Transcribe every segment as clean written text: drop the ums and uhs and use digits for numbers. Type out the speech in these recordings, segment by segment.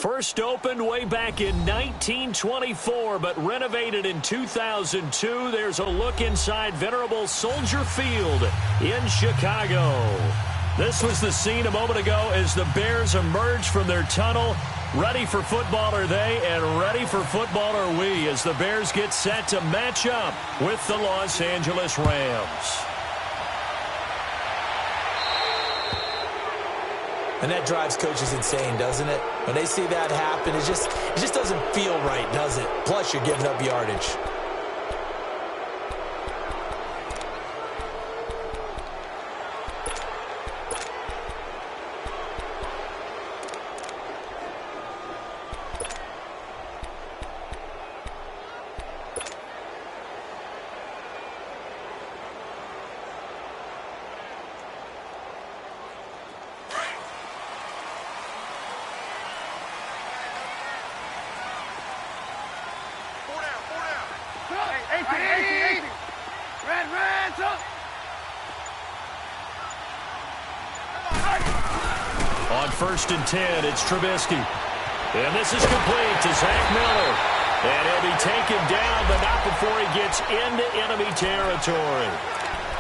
First opened way back in 1924, but renovated in 2002. There's a look inside venerable Soldier Field in Chicago. This was the scene a moment ago as the Bears emerged from their tunnel. Ready for football are they, and ready for football are we, as the Bears get set to match up with the Los Angeles Rams. And that drives coaches insane, doesn't it? When they see that happen, it just doesn't feel right, does it? Plus, you're giving up yardage. On 1st and 10, it's Trubisky. And this is complete to Zach Miller. And he'll be taken down, but not before he gets into enemy territory.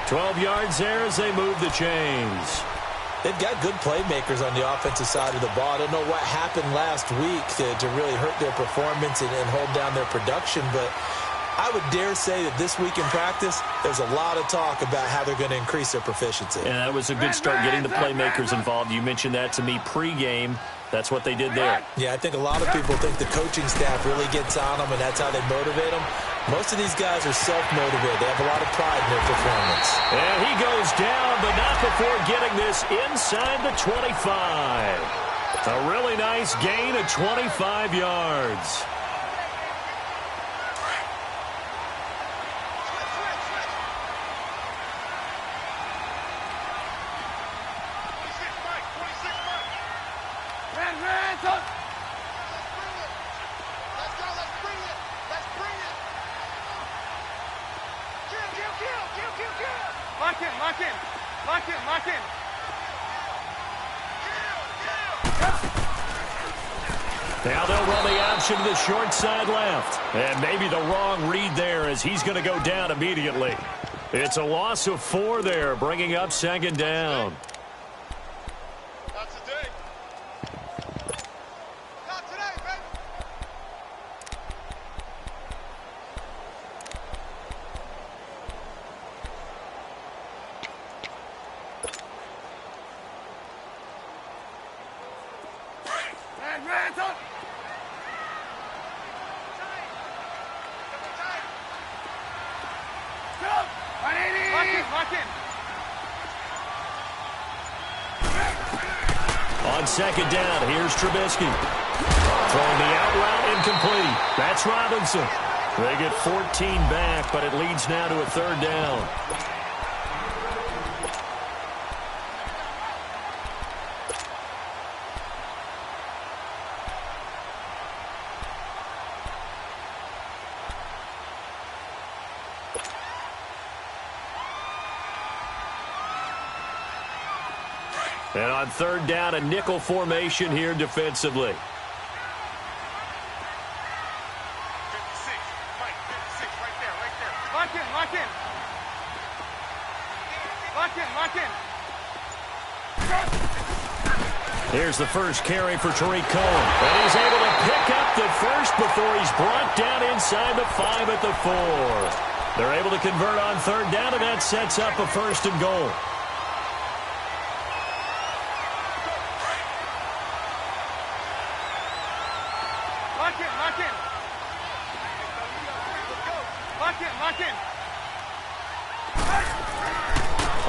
12 yards there as they move the chains. They've got good playmakers on the offensive side of the ball. I don't know what happened last week to really hurt their performance and hold down their production, but I would dare say that this week in practice, there's a lot of talk about how they're going to increase their proficiency. And that was a good start, getting the playmakers involved. You mentioned that to me pregame. That's what they did there. Yeah, I think a lot of people think the coaching staff really gets on them, and that's how they motivate them. Most of these guys are self-motivated. They have a lot of pride in their performance. And he goes down, but not before getting this inside the 25. A really nice gain of 25 yards. Now they'll run the option to the short side left. And maybe the wrong read there as he's going to go down immediately. It's a loss of 4 there, bringing up 2nd down. On 2nd down, here's Trubisky. Throwing the out route incomplete. That's Robinson. They get 14 back, but it leads now to a 3rd down. And on 3rd down, a nickel formation here defensively. 56. Mike, 56, right there. Lock in. Here's the first carry for Tariq Cohen. And he's able to pick up the first before he's brought down inside the 5 at the 4. They're able to convert on 3rd down, and that sets up a 1st and goal.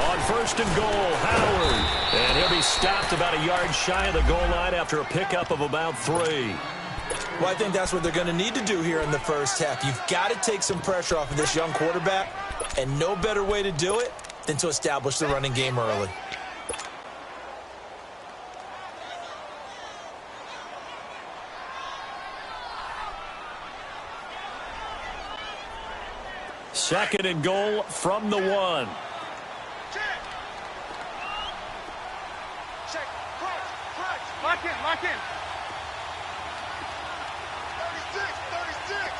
On 1st and goal, Howard. And he'll be stopped about a yard shy of the goal line after a pickup of about 3. Well, I think that's what they're going to need to do here in the first half. You've got to take some pressure off of this young quarterback, and no better way to do it than to establish the running game early. Second and goal from the 1. Lock in. 36.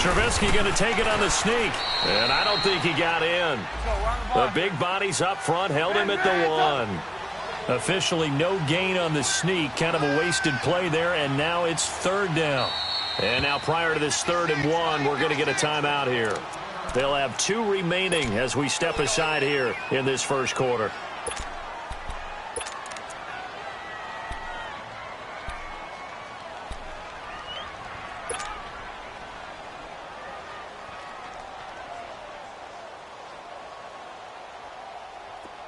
Trubisky going to take it on the sneak, and I don't think he got in. The big bodies up front held him at the 1. Officially no gain on the sneak, kind of a wasted play there, and now it's 3rd down. And now prior to this 3rd and 1, we're going to get a timeout here. They'll have 2 remaining as we step aside here in this first quarter.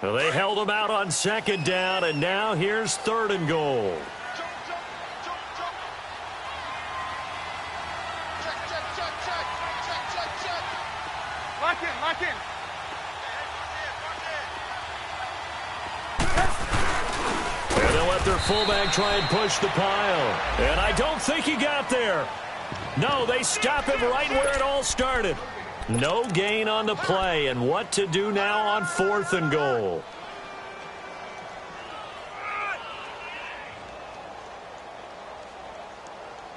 Well, they held him out on 2nd down, and now here's 3rd and goal. Check. Lock in. And they'll let their fullback try and push the pile. And I don't think he got there. No, they stop him right where it all started. No gain on the play, and what to do now on 4th and goal.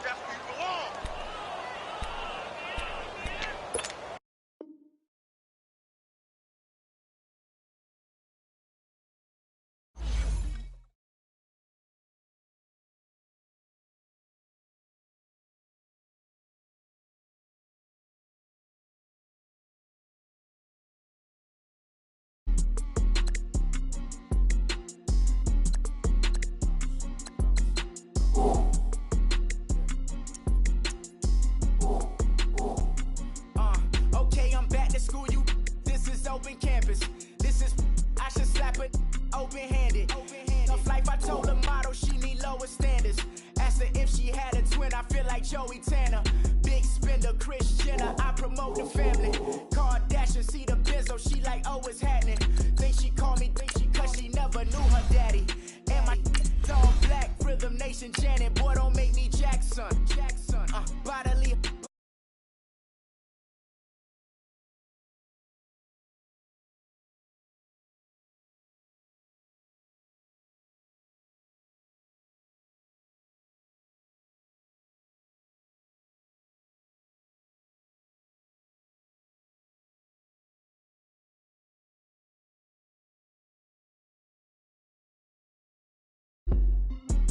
That's where you belong. Okay, I'm back to school, you. This is open campus. This is, I should slap it open-handed. Tough life, I told the model she need lower standards. Asked her if she had a twin, I feel like Joey Tanner. Big spender, Kris Jenner, I promote the family. Kardashian, see the benzo, she like, oh, it's happening. Think she call me, cause she never knew her daddy. And my all black, Rhythm Nation, Janet, boy, don't make me Jackson. Bodily.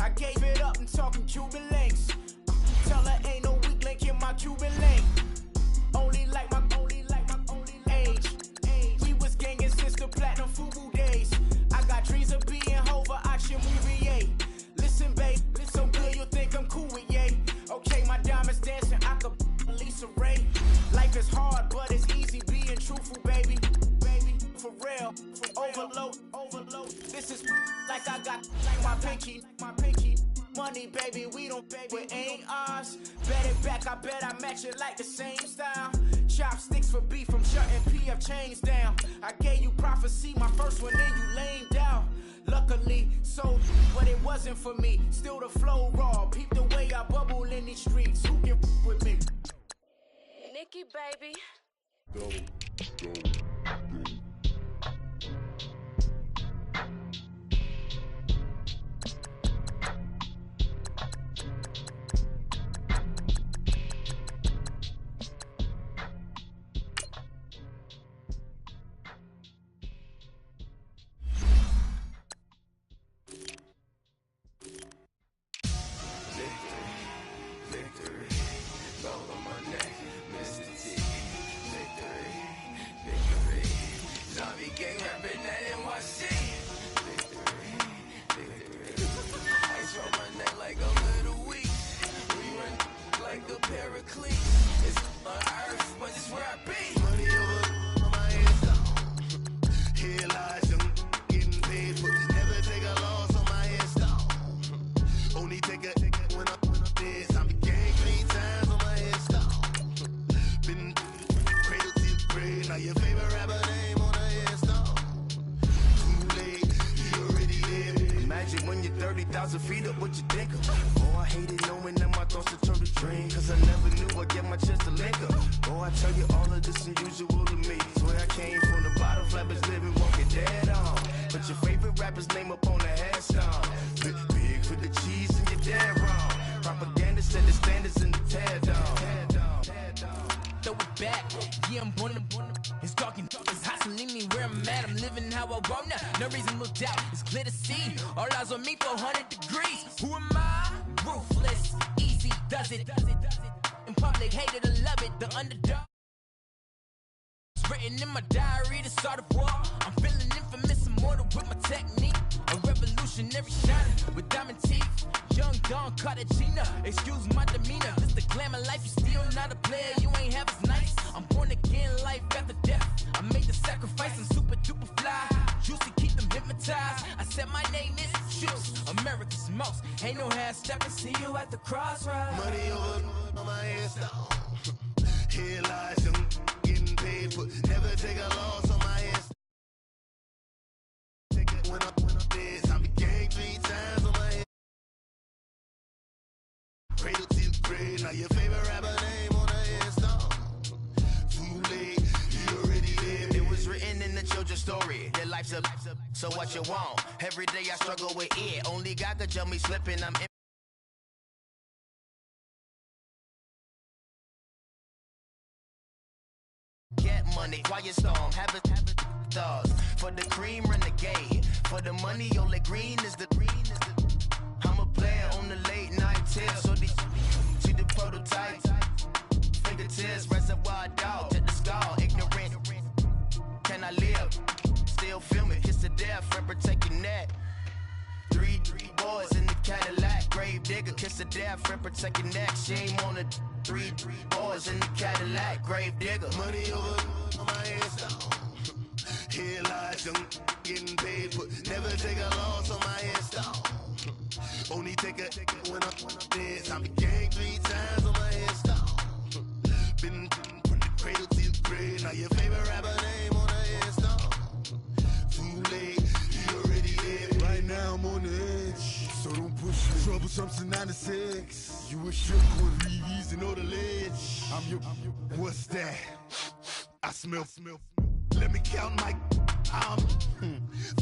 I gave it up and talking Cuban links. Tell her ain't no weak link in my Cuban link. Only like my age. We was gangin' since the platinum FUBU days. I got dreams of being Hova, action movie, yay. Listen, babe, listen good, you think I'm cool with yay. Okay, my diamonds dancing, I could Lisa Ray. Life is hard, but it's easy being truthful, baby. For real, overload. This is like I got my pinky. Money, baby, we don't pay, it ain't ours. Bet it back, I bet I match it like the same style. Chopsticks for beef, from shutting PF chains down. I gave you prophecy, my first one, then you lamed down. Luckily, so, but it wasn't for me. Still the flow raw, peep the way I bubble in these streets. Who can with me? Nikki, baby. Go. Feet up, what you think of? Oh, I hated knowing that my thoughts would turn to dream. Cause I never knew I'd get my chance to link up. Oh, I tell you all of this unusual to me. Swear I came from the bottom, flat bitch living, walking dead on. But your face rapper's name up on the headstone. Big for the cheese and you're dead wrong. Propaganda set the standards in the tear down. Throw it back, yeah, I'm born to. It's talking, it's hustling me where I'm at. I'm living how I want now. No reasonable doubt, it's clear to see. All eyes on me, 400 degrees. Who am I? Ruthless, easy, does it. In public, hated or love it, the underdog. It's written in my diary, the start of war. I'm feeling infamous, immortal with my technique. A revolutionary shining with diamond teeth. Young Don Cartagena, excuse my demeanor. This the glamour life, you still not a player, you ain't half as nice. I'm born again, life after death. I made the sacrifice, I'm super duper fly. Juicy, keep them hypnotized. I said my name is Juice, America's most. Ain't no half stepping, see you at the crossroads. Money over on my headstone. Here lies young, getting paid, but never take a loss on my headstone. Take it when I'm dead, I be gang 3 times on my head. Cradle till grave, now your favorite rapper name on the headstone. Too late, you already lived. It was written in the children's story. Their life's a so what you want. Every day I struggle with it. Only God could tell me slipping. I'm in. Get money, quiet storm, have it stars. For the cream, renegade. For the money, only green is the. I'm a player on the late night tips. So these see the prototype. Fingertips, reservoir dog, to the skull, ignorant. Can I live? Still film it, kiss to death, friend protect your neck. Three boys in the Cadillac, grave digger, kiss to death, friend protect your neck. Shame on the three boys in the Cadillac, grave digger. Money over on my headstone. Here lies young, getting paid, but never take a loss on my headstone. Only take a when I'm dead. I be gang 3 times on my headstone. Been from the cradle till the grave. Now your favorite rapper name on the headstone. Too late, you already lived. Right now I'm on the edge, so don't push me. Troublesome to 96. You a shook one, Reeves and all the ledge. I'm your. What's that? I smell. Let me count my.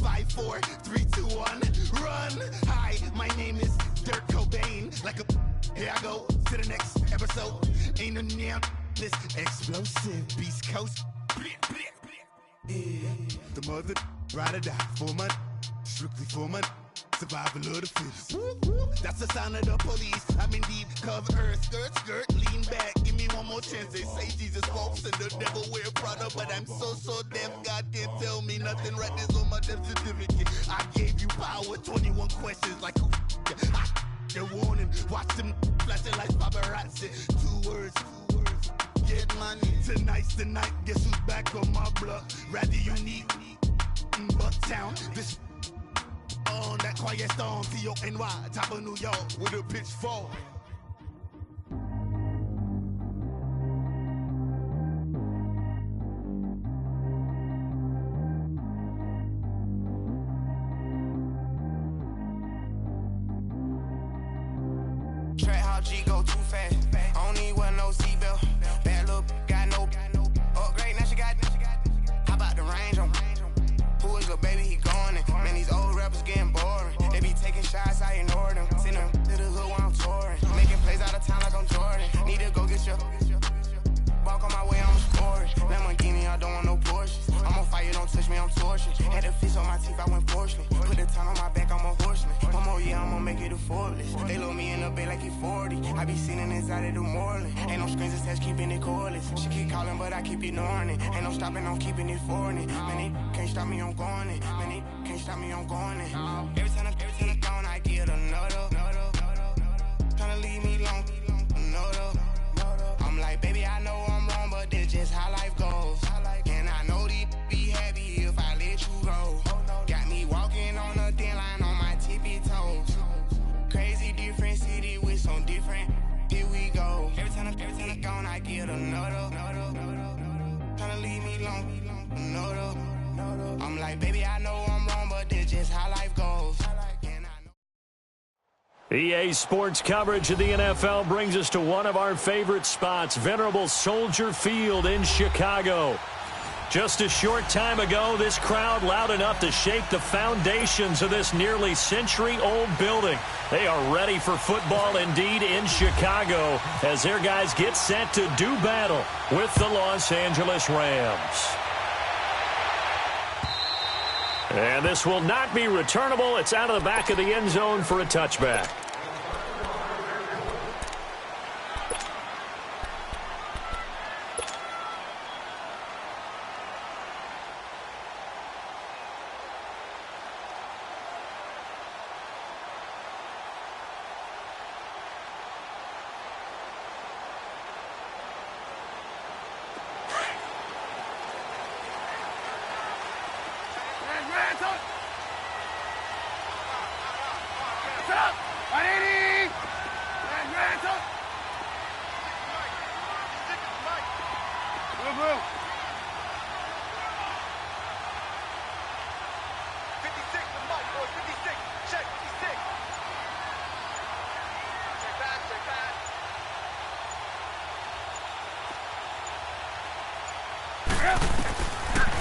5, 4, 3, 2, 1, run. Hi, my name is Dirk Cobain. Like a. Here I go to the next episode. Ain't no damn this explosive Beast Coast. The mother ride or die for my. Strictly for my. Survival of the fittest. That's the sound of the police. I'm in deep cover earth. Skirt, lean back. Give me one more chance. They say Jesus walks and the devil wear Prada, but I'm so deaf. God can't tell me nothing. Right this on my death certificate. I gave you power. 21 questions like who? They're warning. Watch them flashing like paparazzi. 2 words. Get money. Tonight's the night. Guess who's back on my block? Rather unique. Bucktown. This. On that quiet storm, T-O-N-Y, top of New York, with a pitchfork. Track how G go too fast. I don't need one no seatbelt. Bad little got no upgrade. Now she got. How about the range on? Who is the baby? He going in. Man, these old rappers getting boring. They be taking shots, I ignore them. Send them to the hood while I'm touring. Making plays out of town like I'm Jordan. Need to go get your. Walk on my way, I'm scoring. Lamborghini, I don't want no Porsches. I'm on fire, don't touch me, I'm torching. Had the fish on my teeth, I went fortunate. Put the ton on my back, I'm a horseman. One more year, I'm gonna make it a Forbes. They load me in the bed like he 40. I be sitting inside of the Moreland. Ain't no screens attached, keeping it cordless. She keep calling, but I keep ignoring it. Ain't no stopping, I'm keeping it for it. Man, they can't stop me, I'm going it. Man, they can't stop me, I'm going it. Every time I gone, I get another. Tryna leave me alone, another. I'm like, baby, I know I'm wrong, but this just how life goes. And I know these be happy if I let you go. Got me walking on a thin line on my tippy toes. Crazy different city with some different. Here we go. Every time I gone, I get another. Tryna leave me alone, another. I'm like, baby, I know I'm wrong, but this just how life goes. EA Sports coverage of the NFL brings us to one of our favorite spots, venerable Soldier Field in Chicago. Just a short time ago, this crowd loud enough to shake the foundations of this nearly century-old building. They are ready for football indeed in Chicago as their guys get set to do battle with the Los Angeles Rams. And this will not be returnable. It's out of the back of the end zone for a touchback.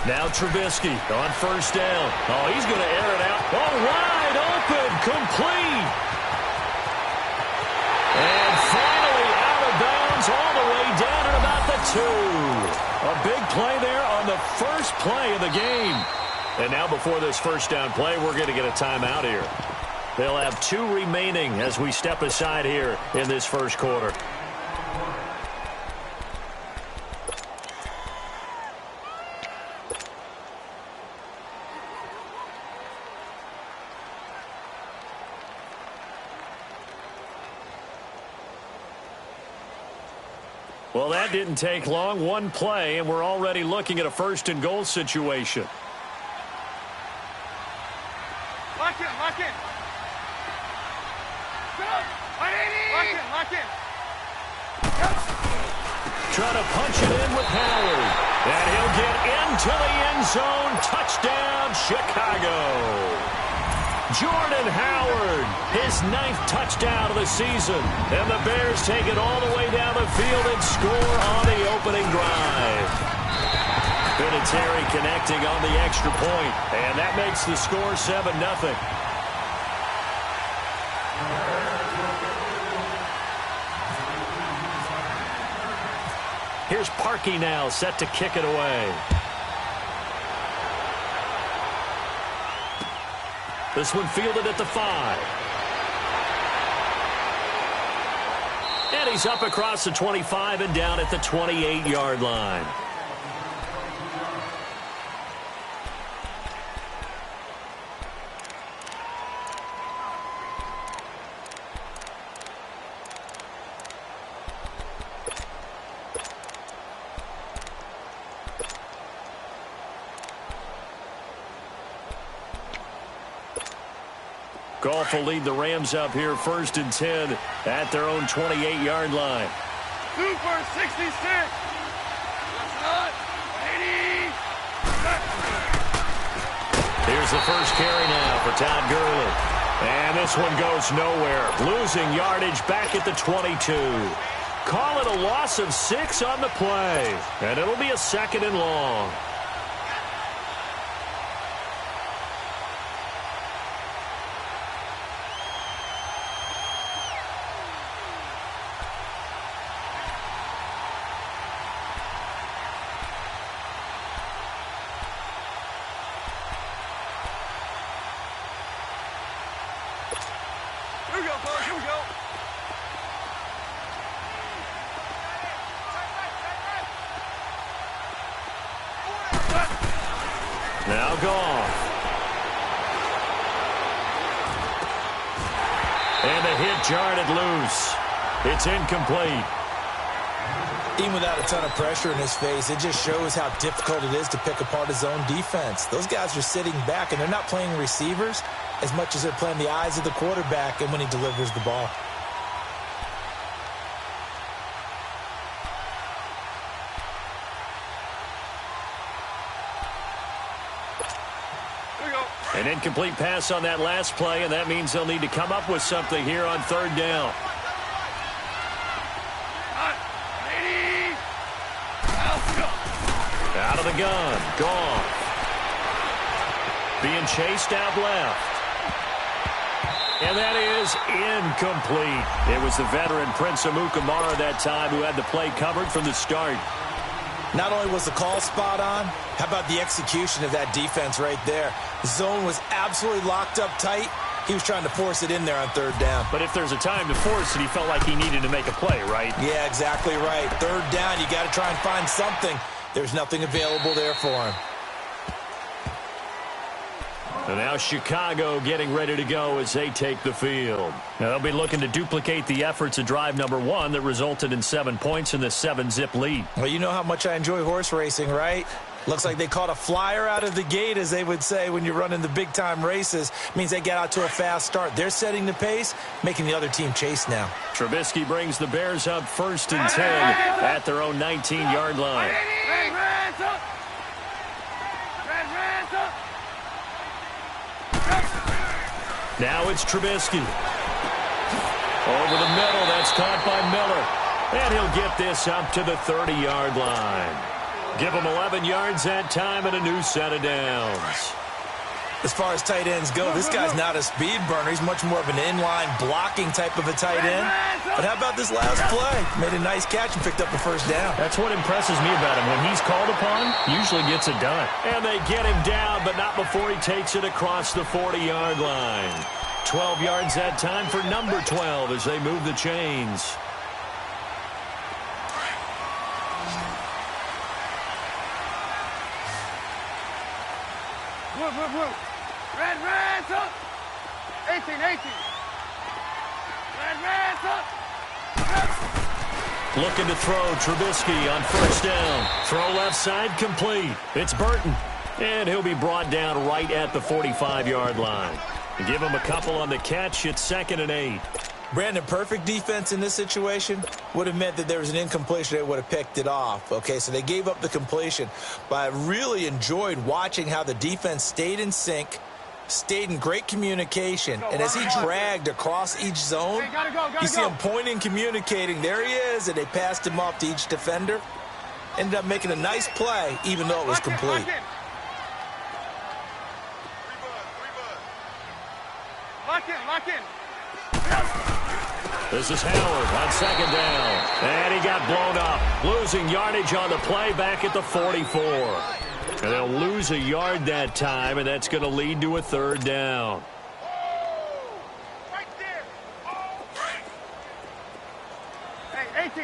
Now Trubisky on first down. Oh, he's going to air it out. Oh, wide open, complete. And finally out of bounds all the way down at about the 2. A big play there on the first play of the game. And now before this first down play, we're going to get a timeout here. They'll have 2 remaining as we step aside here in this first quarter. Well, that didn't take long. One play, and we're already looking at a first-and-goal situation. Lock in, lock in. Lock in. Trying to punch it in with Howard. And he'll get into the end zone. Touchdown, Chicago. Jordan Howard, his 9th touchdown of the season. And the Bears take it all the way down the field and score on the opening drive. Vinatieri connecting on the extra point. And that makes the score 7-0. Here's Parkey now, set to kick it away. This one fielded at the 5. And he's up across the 25 and down at the 28-yard line. Goff will lead the Rams up here 1st and 10 at their own 28-yard line. Super 66. That's not 80. Here's the first carry now for Todd Gurley. And this one goes nowhere. Losing yardage back at the 22. Call it a loss of 6 on the play. And it'll be a 2nd and long. Now Goff. And the hit jarred it loose. It's incomplete. Even without a ton of pressure in his face, it just shows how difficult it is to pick apart his own defense. Those guys are sitting back, and they're not playing receivers as much as they're playing the eyes of the quarterback and when he delivers the ball. An incomplete pass on that last play, and that means they'll need to come up with something here on 3rd down. Out of the the gun. Goff. Being chased out left. And that is incomplete. It was the veteran Prince Amukamara that time who had the play covered from the start. Not only was the call spot on, how about the execution of that defense right there? The zone was absolutely locked up tight. He was trying to force it in there on third down. But if there's a time to force it, he felt like he needed to make a play, right? Yeah, exactly right. Third down, you got to try and find something. There's nothing available there for him. And now Chicago getting ready to go as they take the field. Now they'll be looking to duplicate the efforts of drive number 1 that resulted in 7 points in the 7-zip lead. Well, you know how much I enjoy horse racing, right? Looks like they caught a flyer out of the gate, as they would say when you're running the big-time races. Means they get out to a fast start. They're setting the pace, making the other team chase now. Trubisky brings the Bears up 1st and 10 at their own 19-yard line. Now it's Trubisky. Over the middle, that's caught by Miller. And he'll get this up to the 30-yard line. Give him 11 yards that time and a new set of downs. As far as tight ends go, this guy's not a speed burner. He's much more of an inline blocking type of a tight end. But how about this last play? Made a nice catch and picked up the first down. That's what impresses me about him. When he's called upon, usually gets it done. And they get him down, but not before he takes it across the 40-yard line. 12 yards that time for number 12 as they move the chains. Red, up. 18. Red, up. Looking to throw Trubisky on first down. Throw left side complete. It's Burton. And he'll be brought down right at the 45-yard line. Give him a couple on the catch. It's 2nd and 8. Brandon, perfect defense in this situation would have meant that there was an incompletion. They would have picked it off. Okay, so they gave up the completion. But I really enjoyed watching how the defense stayed in sync, stayed in great communication. And as he dragged across each zone, you see him pointing, communicating. There he is, and they passed him off to each defender. Ended up making a nice play, even though it was complete. Lock in. This is Howard on 2nd down. And he got blown up. Losing yardage on the play back at the 44. And they'll lose a yard that time, and that's going to lead to a 3rd down. Right there. Hey, 18.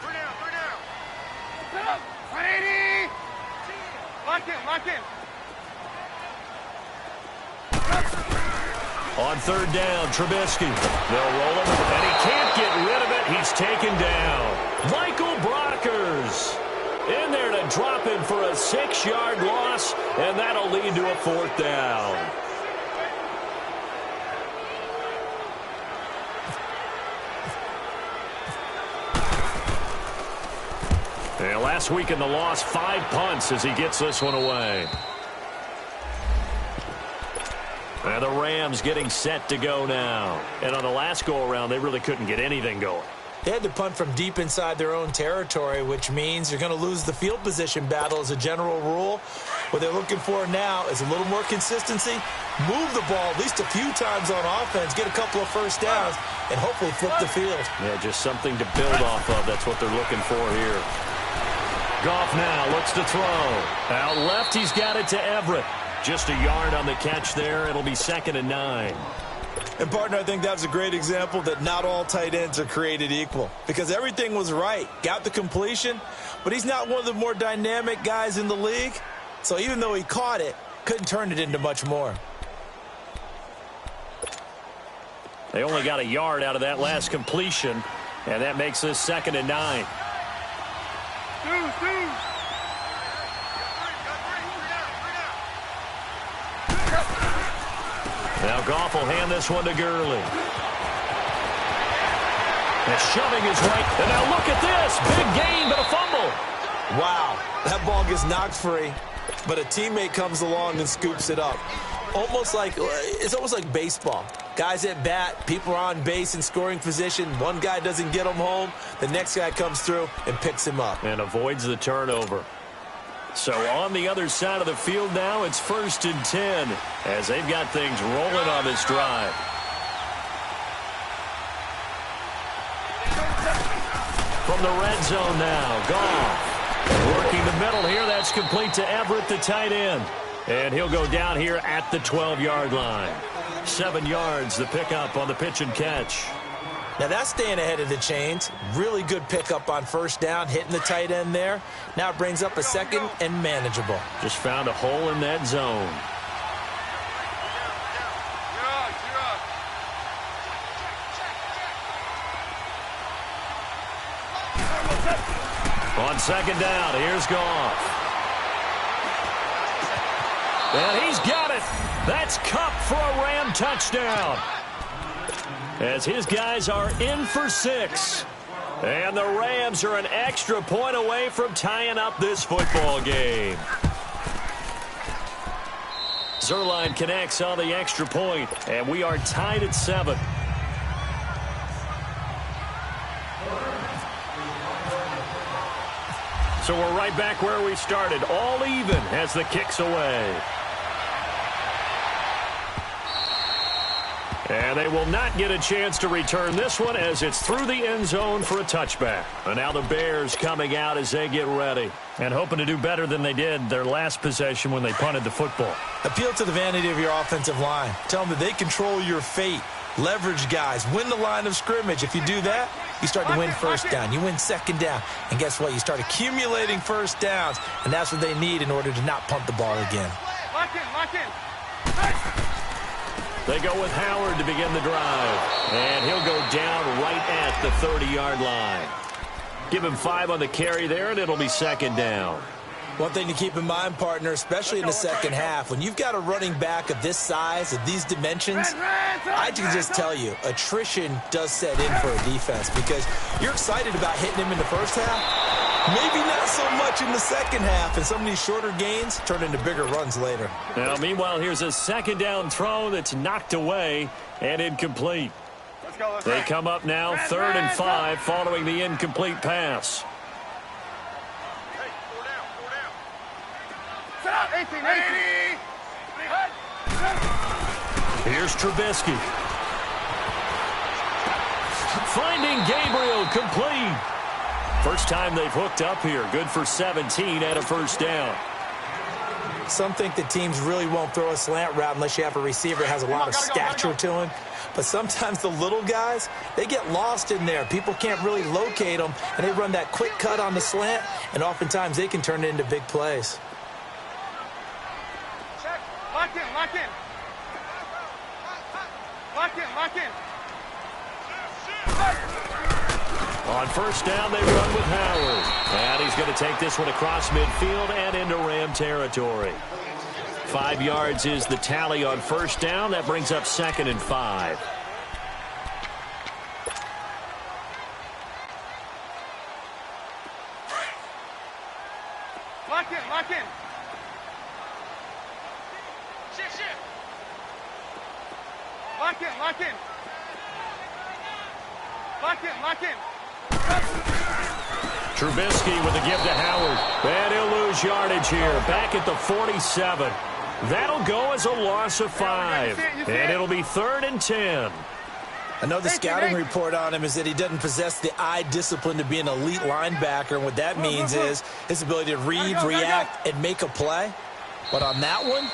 Go down. Set up. 180. Lock in. On 3rd down, Trubisky. They'll roll him, and he can't get rid of it. He's taken down. Michael Brockers in there to drop him for a 6-yard loss, and that'll lead to a 4th down. And last week in the loss, 5 punts as he gets this one away. And the Rams getting set to go now. And on the last go-around, they really couldn't get anything going. They had to punt from deep inside their own territory, which means you're going to lose the field position battle as a general rule. What they're looking for now is a little more consistency, move the ball at least a few times on offense, get a couple of first downs, and hopefully flip the field. Yeah, just something to build off of. That's what they're looking for here. Goff now looks to throw. Out left, he's got it to Everett. Just a yard on the catch there. It'll be 2nd and 9. And, partner, I think that was a great example that not all tight ends are created equal. Because everything was right. Got the completion, but he's not one of the more dynamic guys in the league. So even though he caught it, couldn't turn it into much more. They only got a yard out of that last completion, and that makes this 2nd and 9. Now Goff will hand this one to Gurley. And shoving his right. And now look at this. Big gain, but a fumble. Wow. That ball gets knocked free, but a teammate comes along and scoops it up. It's almost like baseball. Guys at bat, people are on base in scoring position. One guy doesn't get him home. The next guy comes through and picks him up. And avoids the turnover. So on the other side of the field now, it's 1st and 10 as they've got things rolling on this drive. From the red zone now, Goff. Working the middle here, that's complete to Everett, the tight end. And he'll go down here at the 12-yard line. 7 yards, the pickup on the pitch and catch. Now that's staying ahead of the chains. Really good pickup on first down, hitting the tight end there. Now it brings up a second and manageable. Just found a hole in that zone. On second down, here's Goff. And he's got it. That's Kupp for a Ram touchdown. As his guys are in for 6. And the Rams are an extra point away from tying up this football game. Zerline connects on the extra point, and we are tied at 7. So we're right back where we started, all even as the kick's away. And they will not get a chance to return this one as it's through the end zone for a touchback. And now the Bears coming out as they get ready and hoping to do better than they did their last possession when they punted the football. Appeal to the vanity of your offensive line. Tell them that they control your fate. Leverage guys. Win the line of scrimmage. If you do that, you start to win first down. You win second down. And guess what? You start accumulating first downs. And that's what they need in order to not punt the ball again. Lock in. They go with Howard to begin the drive. And he'll go down right at the 30-yard line. Give him 5 on the carry there, and it'll be second down. One thing to keep in mind, partner, especially in the second half, when you've got a running back of this size, of these dimensions, I can just tell you, attrition does set in for a defense because you're excited about hitting him in the first half. Maybe not so much in the second half, and some of these shorter gains turn into bigger runs later. Now, meanwhile, here's a second down throw that's knocked away and incomplete. They come up now 3rd and 5 following the incomplete pass. 18. Here's Trubisky. Finding Gabriel complete. First time they've hooked up here. Good for 17 and a first down. Some think that teams really won't throw a slant route unless you have a receiver that has a lot of stature to him. But sometimes the little guys, they get lost in there. People can't really locate them, and they run that quick cut on the slant, and oftentimes they can turn it into big plays. Lock in. On first down, they run with Howard. And he's going to take this one across midfield and into Ram territory. 5 yards is the tally on first down. That brings up 2nd and 5. Lock in. Shift. Lock in. Trubisky with a give to Howard. And he'll lose yardage here. Back at the 47. That'll go as a loss of 5. And it'll be 3rd and 10. Another scouting report on him is that he doesn't possess the eye discipline to be an elite linebacker. And what that means is his ability to read, react, and make a play. But on that one,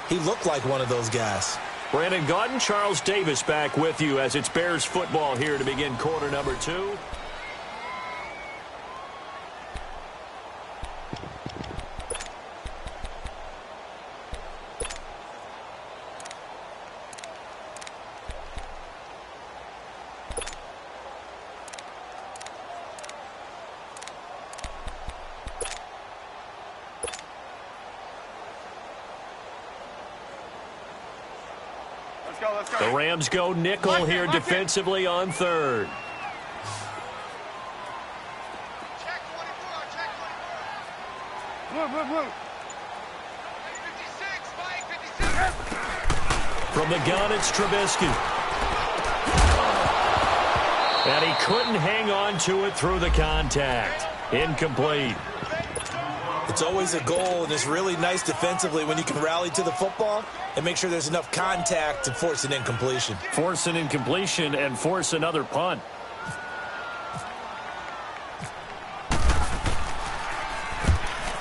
he looked like one of those guys. Brandon Gaudin, Charles Davis back with you as it's Bears football here to begin quarter number 2. The Rams go nickel here defensively on 3rd. Blue. From the gun, it's Trubisky. And he couldn't hang on to it through the contact. Incomplete. It's always a goal, and it's really nice defensively when you can rally to the football and make sure there's enough contact to force an incompletion. Force an incompletion and force another punt.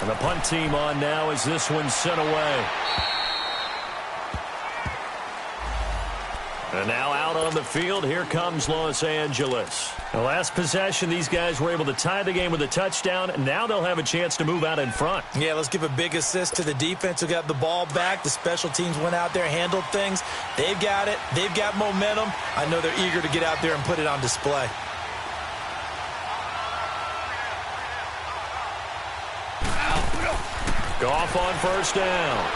And the punt team on now as this one's sent away. And now out on the field, here comes Los Angeles. The last possession, these guys were able to tie the game with a touchdown. Now they'll have a chance to move out in front. Yeah, let's give a big assist to the defense who got the ball back. The special teams went out there, handled things. They've got it. They've got momentum. I know they're eager to get out there and put it on display. Goff on first down.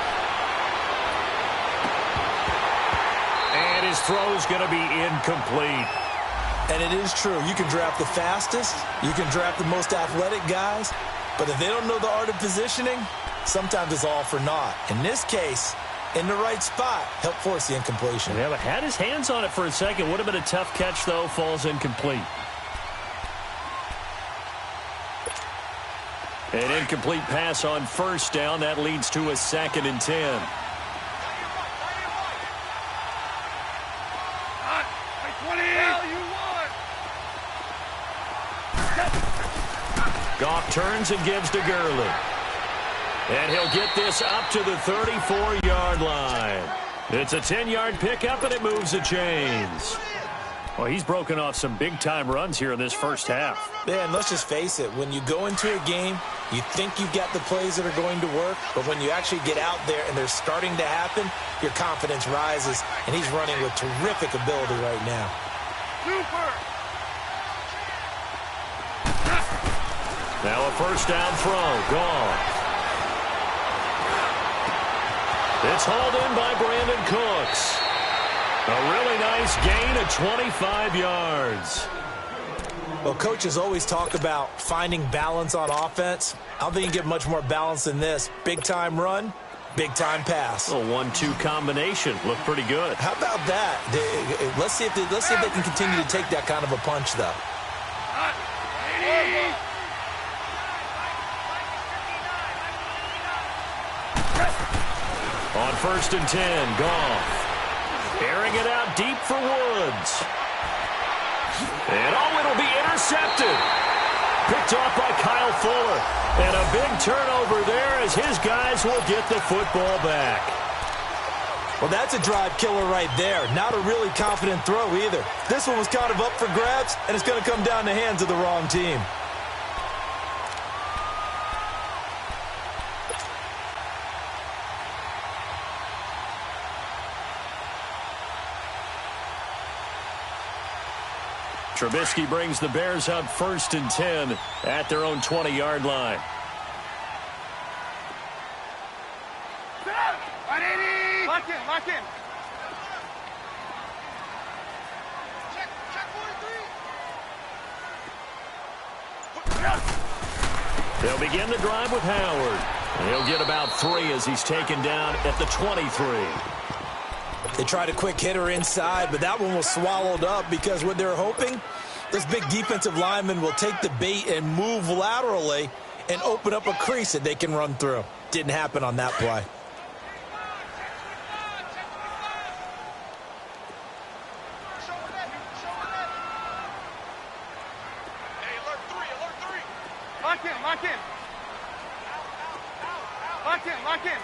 And his throw's going to be incomplete. And it is true. You can draft the fastest. You can draft the most athletic guys. But if they don't know the art of positioning, sometimes it's all for naught. In this case, in the right spot, help force the incompletion. Yeah, but had his hands on it for a second. Would have been a tough catch, though. Falls incomplete. An incomplete pass on first down. That leads to a 2nd and 10. Goff turns and gives to Gurley. And he'll get this up to the 34-yard line. It's a 10-yard pickup, and it moves the chains. Well, he's broken off some big-time runs here in this first half. Yeah, and let's just face it. When you go into a game, you think you've got the plays that are going to work, but when you actually get out there and they're starting to happen, your confidence rises, and he's running with terrific ability right now. Super! Now a first down throw. Gone. It's hauled in by Brandon Cooks. A really nice gain of 25 yards. Well, coaches always talk about finding balance on offense. I don't think you get much more balance than this. Big-time run, big-time pass. A 1-2 combination. Looked pretty good. How about that? Let's see if they can continue to take that kind of a punch, though. On 1st and 10, Goff. Airing it out deep for Woods. And it'll be intercepted. Picked off by Kyle Fuller. And a big turnover there as his guys will get the football back. Well, that's a drive killer right there. Not a really confident throw either. This one was kind of up for grabs, and it's going to come down the hands of the wrong team. Trubisky brings the Bears up 1st and 10 at their own 20-yard line. Lock in, lock in. They'll begin the drive with Howard. He'll get about 3 as he's taken down at the 23. They tried a quick hitter inside, but that one was swallowed up because what they're hoping, this big defensive lineman will take the bait and move laterally and open up a crease that they can run through. Didn't happen on that play. Lock in, lock in. Lock in, lock in.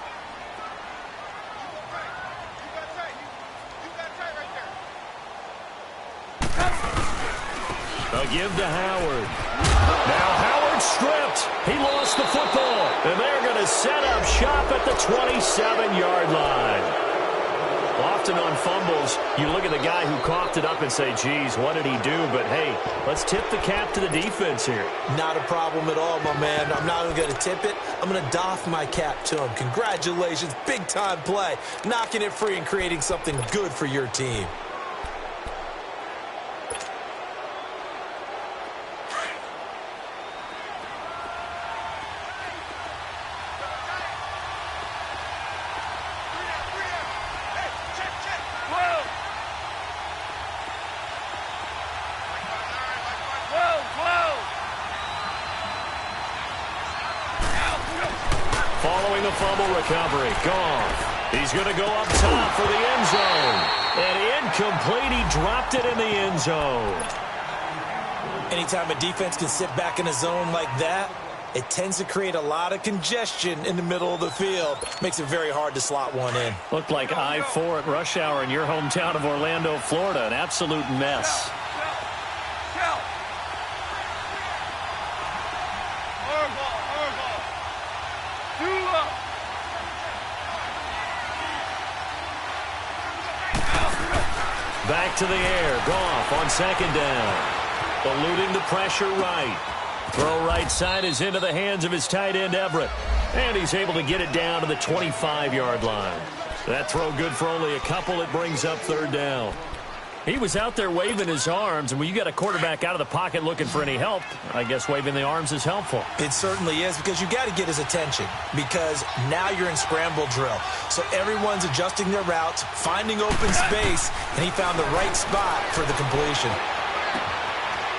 A give to Howard. Now Howard stripped. He lost the football. And they're going to set up shop at the 27-yard line. Often on fumbles, you look at the guy who coughed it up and say, geez, what did he do? But, hey, let's tip the cap to the defense here. Not a problem at all, my man. I'm not even going to tip it. I'm going to doff my cap to him. Congratulations. Big-time play. Knocking it free and creating something good for your team. Following the fumble recovery, Goff. He's going to go up top for the end zone. And incomplete, he dropped it in the end zone. Anytime a defense can sit back in a zone like that, it tends to create a lot of congestion in the middle of the field. Makes it very hard to slot one in. Looked like I-4 at rush hour in your hometown of Orlando, Florida. An absolute mess. Back to the air. Goff on second down. Eluding the pressure right. Throw right side is into the hands of his tight end, Everett. And he's able to get it down to the 25-yard line. That throw good for only a couple. It brings up third down. He was out there waving his arms, and when you got a quarterback out of the pocket looking for any help, I guess waving the arms is helpful. It certainly is, because you got to get his attention, because now you're in scramble drill. So everyone's adjusting their routes, finding open space, and he found the right spot for the completion.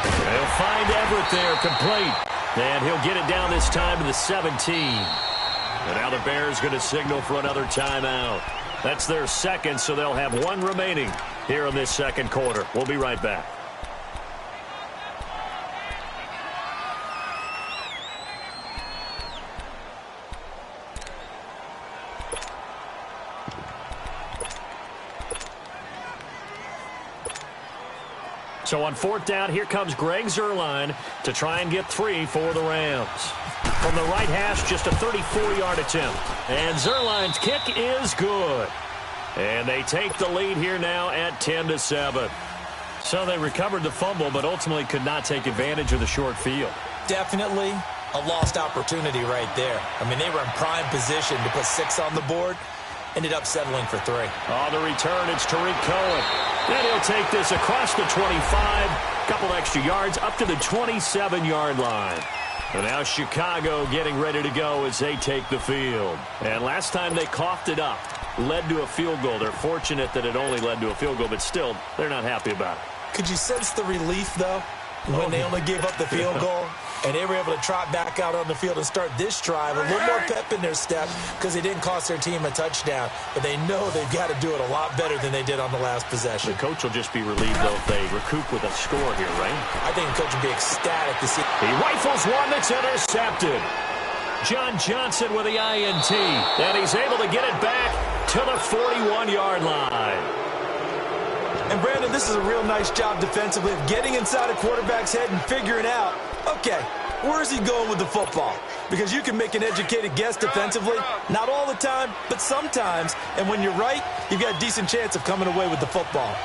They'll find Everett there, complete. And he'll get it down this time to the 17. And now the Bears going to signal for another timeout. That's their second, so they'll have one remaining here in this second quarter. We'll be right back. So on fourth down, here comes Greg Zuerlein to try and get 3 for the Rams. From the right hash, just a 34-yard attempt. And Zuerlein's kick is good. And they take the lead here now at 10-7. So they recovered the fumble, but ultimately could not take advantage of the short field. Definitely a lost opportunity right there. I mean, they were in prime position to put 6 on the board. Ended up settling for 3. On the return, it's Tariq Cohen. And he'll take this across the 25. Couple extra yards up to the 27-yard line. And now Chicago getting ready to go as they take the field. And last time they coughed it up, led to a field goal. They're fortunate that it only led to a field goal, but still, they're not happy about it. Could you sense the relief, though, when they only gave up the field goal? And they were able to trot back out on the field and start this drive. A little more pep in their step because they didn't cost their team a touchdown. But they know they've got to do it a lot better than they did on the last possession. The coach will just be relieved, though, if they recoup with a score here, right? I think the coach will be ecstatic to see. He rifles one that's intercepted. John Johnson with the INT. And he's able to get it back to the 41-yard line. And, Brandon, this is a real nice job defensively of getting inside a quarterback's head and figuring out, okay, where's he going with the football? Because you can make an educated guess defensively, not all the time, but sometimes. And when you're right, you've got a decent chance of coming away with the football.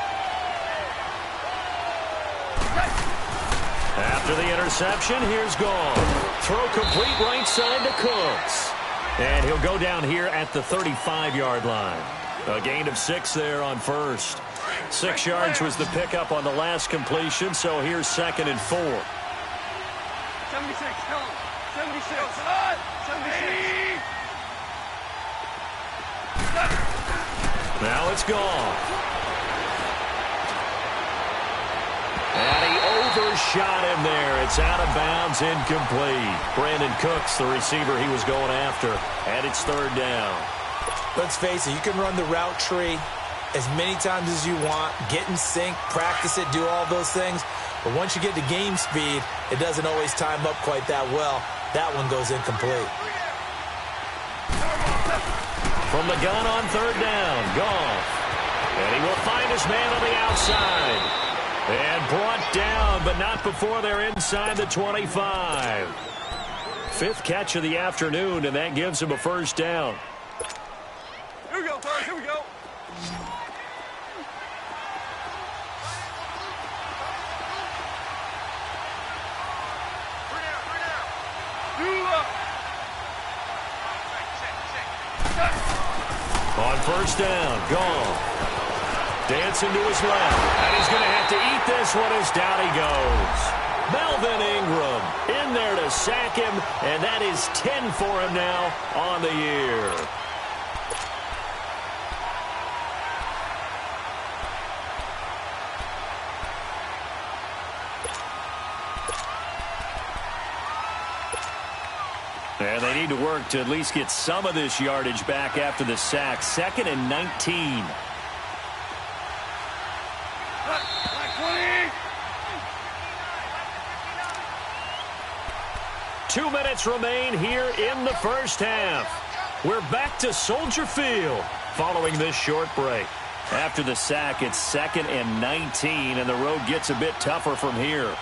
After the interception, here's Goff. Throw complete right side to Cooks. And he'll go down here at the 35-yard line. A gain of 6 there on first. 6 yards was the pickup on the last completion, so here's 2nd and 4. 76, tell him. 76. 76. Now it's Goff. And he overshot him there. It's out of bounds, incomplete. Brandon Cooks, the receiver he was going after, and it's 3rd down. Let's face it, you can run the route tree as many times as you want, get in sync, practice it, do all those things. But once you get to game speed, it doesn't always time up quite that well. That one goes incomplete. From the gun on 3rd down, Goff. And he will find his man on the outside. And brought down, but not before they're inside the 25. 5th catch of the afternoon, and that gives him a 1st down. Here we go, fellas. Here we go. On 1st down, Goff. Dancing to his left. And he's going to have to eat this one as down he goes. Melvin Ingram in there to sack him, and that is 10 for him now on the year. And they need to work to at least get some of this yardage back after the sack. 2nd and 19. 2 minutes remain here in the first half. We're back to Soldier Field following this short break. After the sack, it's 2nd and 19, and the road gets a bit tougher from here.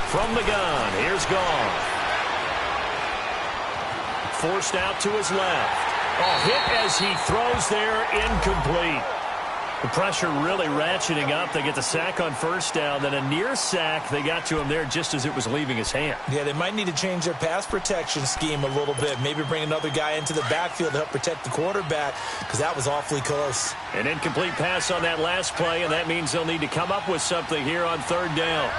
From the gun, here's Goff. Forced out to his left. Oh, hit as he throws there, incomplete. The pressure really ratcheting up. They get the sack on first down. Then a near sack. They got to him there just as it was leaving his hand. Yeah, they might need to change their pass protection scheme a little bit. Maybe bring another guy into the backfield to help protect the quarterback, because that was awfully close. An incomplete pass on that last play, and that means they'll need to come up with something here on 3rd down.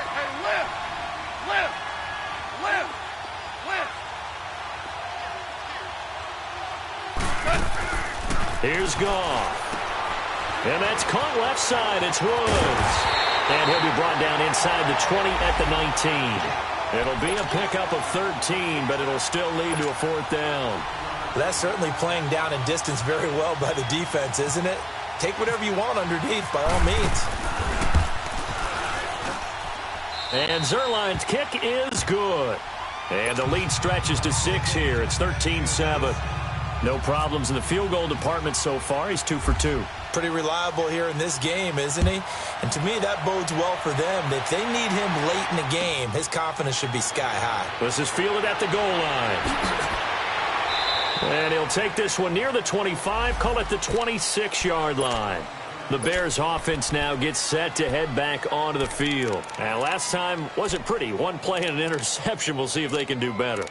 Here's Goff. And that's caught left side. It's Woods. And he'll be brought down inside the 20 at the 19. It'll be a pickup of 13, but it'll still lead to a 4th down. That's certainly playing down in distance very well by the defense, isn't it? Take whatever you want underneath, by all means. And Zerline's kick is good. And the lead stretches to 6 here. It's 13-7. No problems in the field goal department so far. He's 2 for 2. Pretty reliable here in this game, isn't he? And to me, that bodes well for them. If they need him late in the game, his confidence should be sky high. This is fielded at the goal line. And he'll take this one near the 25, call it the 26-yard line. The Bears offense now gets set to head back onto the field. And last time wasn't pretty. One play and an interception. We'll see if they can do better.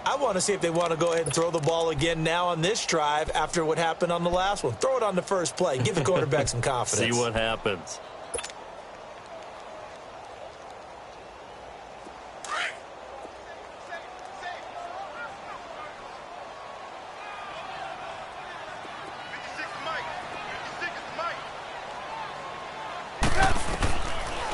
I want to see if they want to go ahead and throw the ball again now on this drive after what happened on the last one. Throw it on the first play. Give the quarterback some confidence. See what happens.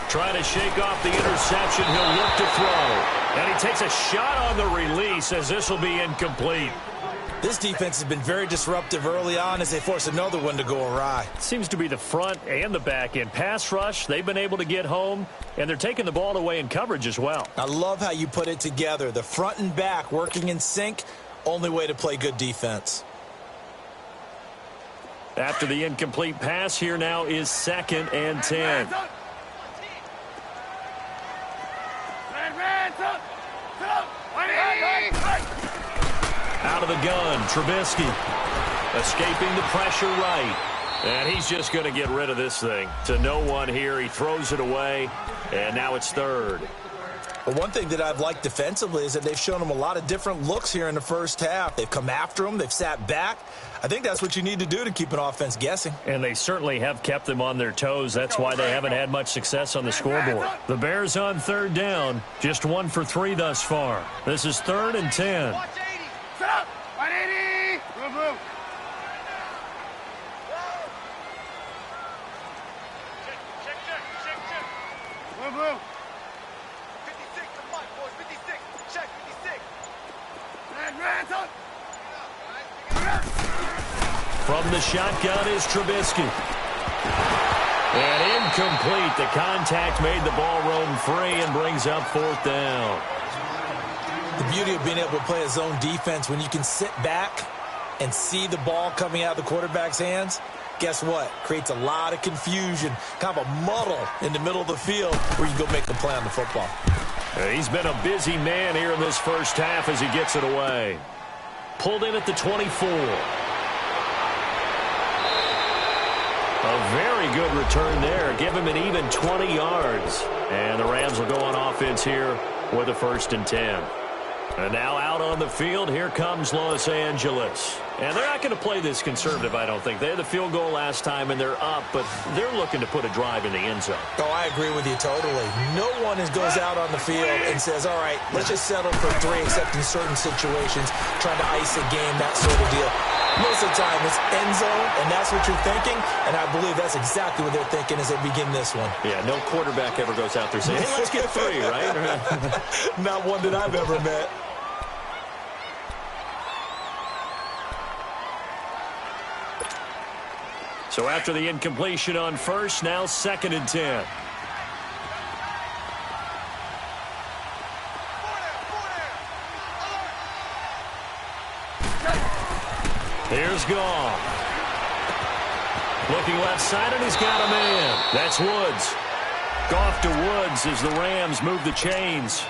Trying to shake off the interception. He'll look to throw. And he takes a shot on the release as this will be incomplete. This defense has been very disruptive early on as they force another one to go awry. Seems to be the front and the back end. Pass rush, they've been able to get home, and they're taking the ball away in coverage as well. I love how you put it together. The front and back working in sync, only way to play good defense. After the incomplete pass, here now is 2nd and 10. Out of the gun, Trubisky escaping the pressure right. And he's just going to get rid of this thing. To no one here. He throws it away, and now it's 3rd. Well, one thing that I've liked defensively is that they've shown them a lot of different looks here in the first half. They've come after them. They've sat back. I think that's what you need to do to keep an offense guessing. And they certainly have kept them on their toes. That's why they haven't had much success on the scoreboard. The Bears on 3rd down. Just 1 for 3 thus far. This is 3rd and 10. Set up! 180! Move, move. Check. Move, move. 56, come on, boys. 56. Check, 56. Ransom. From the shotgun is Trubisky. And incomplete. The contact made the ball roam free and brings up 4th down. The beauty of being able to play a zone defense when you can sit back and see the ball coming out of the quarterback's hands, guess what? Creates a lot of confusion, kind of a muddle in the middle of the field where you go make a play on the football. He's been a busy man here in this first half as he gets it away. Pulled in at the 24. A very good return there. Give him an even 20 yards. And the Rams will go on offense here with a 1st and 10. And now out on the field, here comes Los Angeles. And they're not going to play this conservative, I don't think. They had the field goal last time, and they're up, but they're looking to put a drive in the end zone. Oh, I agree with you totally. No one goes out on the field and says, all right, let's just settle for 3, except in certain situations, trying to ice a game, that sort of deal. Most of the time, it's end zone, and that's what you're thinking, and I believe that's exactly what they're thinking as they begin this one. Yeah, no quarterback ever goes out there saying, hey, let's get 3, right? Not one that I've ever met. So after the incompletion on first, now 2nd and 10. Here's Goff. Looking left side, and he's got a man. That's Woods. Goff to Woods as the Rams move the chains.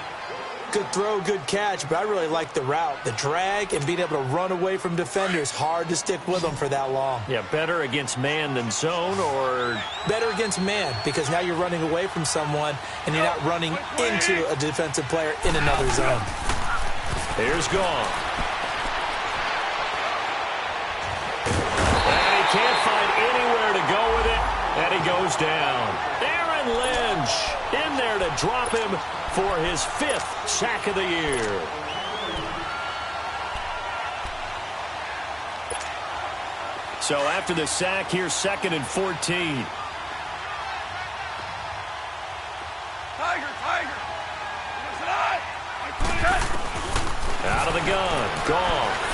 Good throw, good catch, but I really like the route. The drag and being able to run away from defenders, hard to stick with them for that long. Yeah, better against man than zone, or? Better against man, because now you're running away from someone and you're not running into a defensive player in another zone. Here's Goff. And he can't find anywhere to go with it, and he goes down. Aaron Lynch in there to drop him for his 5th sack of the year. So after the sack, here's 2nd and 14. Tiger! Out of the gun, Goff.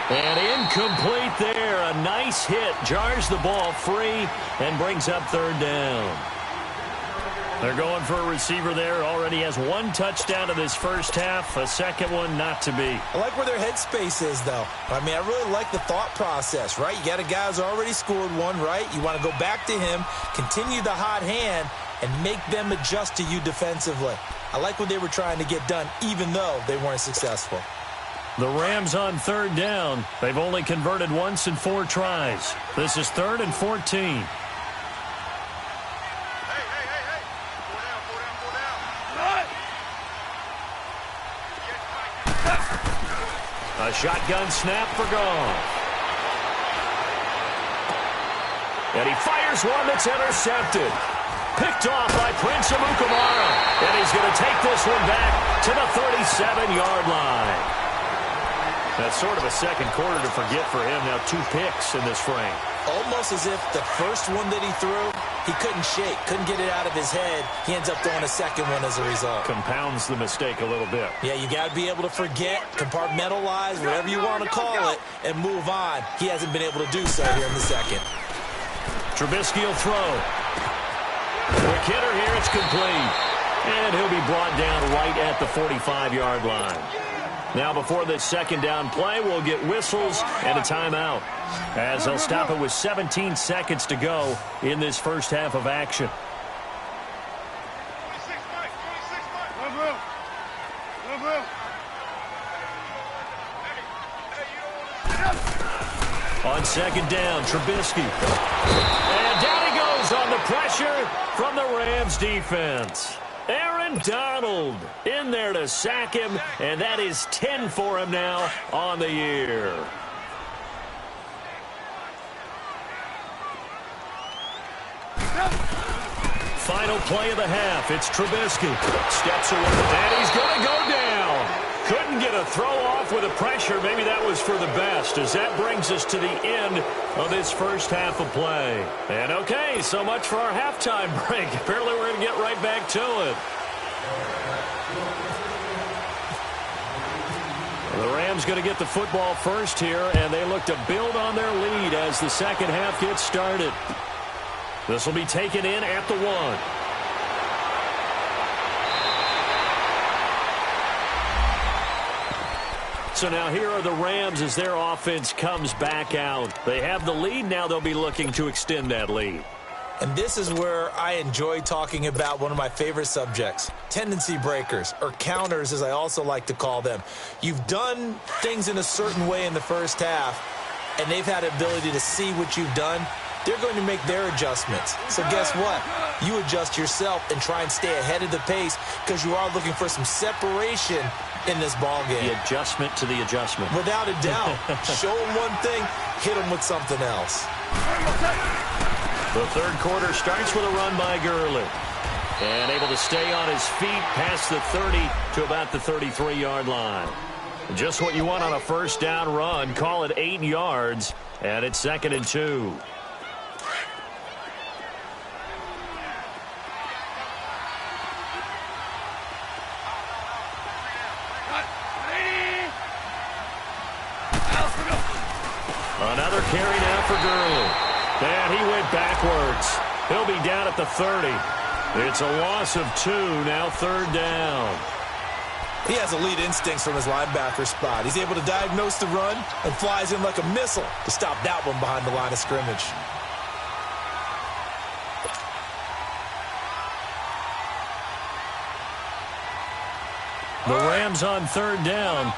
And incomplete there. A nice hit. Jars the ball free and brings up 3rd down. They're going for a receiver there. Already has 1 touchdown in this first half. A second one not to be. I like where their headspace is, though. I mean, I really like the thought process, right? You got a guy who's already scored 1, right? You want to go back to him, continue the hot hand, and make them adjust to you defensively. I like what they were trying to get done, even though they weren't successful. The Rams on 3rd down. They've only converted once in 4 tries. This is 3rd and 14. Hey. A shotgun snap for Goff. And he fires one that's intercepted. Picked off by Prince Amukamara. And he's going to take this one back to the 37-yard line. That's sort of a second quarter to forget for him. Now 2 picks in this frame. Almost as if the first one that he threw, he couldn't shake, couldn't get it out of his head. He ends up throwing a second one as a result. Compounds the mistake a little bit. Yeah, you got to be able to forget, compartmentalize, whatever you want to call it, and move on. He hasn't been able to do so here in the second. Trubisky will throw. Quick hitter here, it's complete. And he'll be brought down right at the 45-yard line. Now before this second down play, we'll get whistles and a timeout, as they'll stop it with 17 seconds to go in this first half of action. 26, Mike. On 2nd down, Trubisky. And down he goes on the pressure from the Rams defense. Aaron Donald in there to sack him, and that is 10 for him now on the year. Final play of the half. It's Trubisky. Steps away, and he's going to go down. Couldn't get a throw off with the pressure. Maybe that was for the best, as that brings us to the end of this first half of play. And okay, so much for our halftime break. Apparently we're going to get right back to it. The Rams going to get the football first here, and they look to build on their lead as the second half gets started. This will be taken in at the 1. So now here are the Rams as their offense comes back out. They have the lead. Now they'll be looking to extend that lead. And this is where I enjoy talking about one of my favorite subjects, tendency breakers, or counters as I also like to call them. You've done things in a certain way in the first half, and they've had the ability to see what you've done they're going to make their adjustments. So guess what? You adjust yourself and try and stay ahead of the pace because you are looking for some separation in this ball game. The adjustment to the adjustment. Without a doubt. Show them one thing, hit them with something else. The third quarter starts with a run by Gurley. And able to stay on his feet past the 30 to about the 33-yard line. Just what you want on a first down run. Call it 8 yards, and it's 2nd and 2. Another carry now for Gurley. And he went backwards. He'll be down at the 30. It's a loss of 2, now 3rd down. He has elite instincts from his linebacker spot. He's able to diagnose the run and flies in like a missile to stop that one behind the line of scrimmage. The Rams on 3rd down.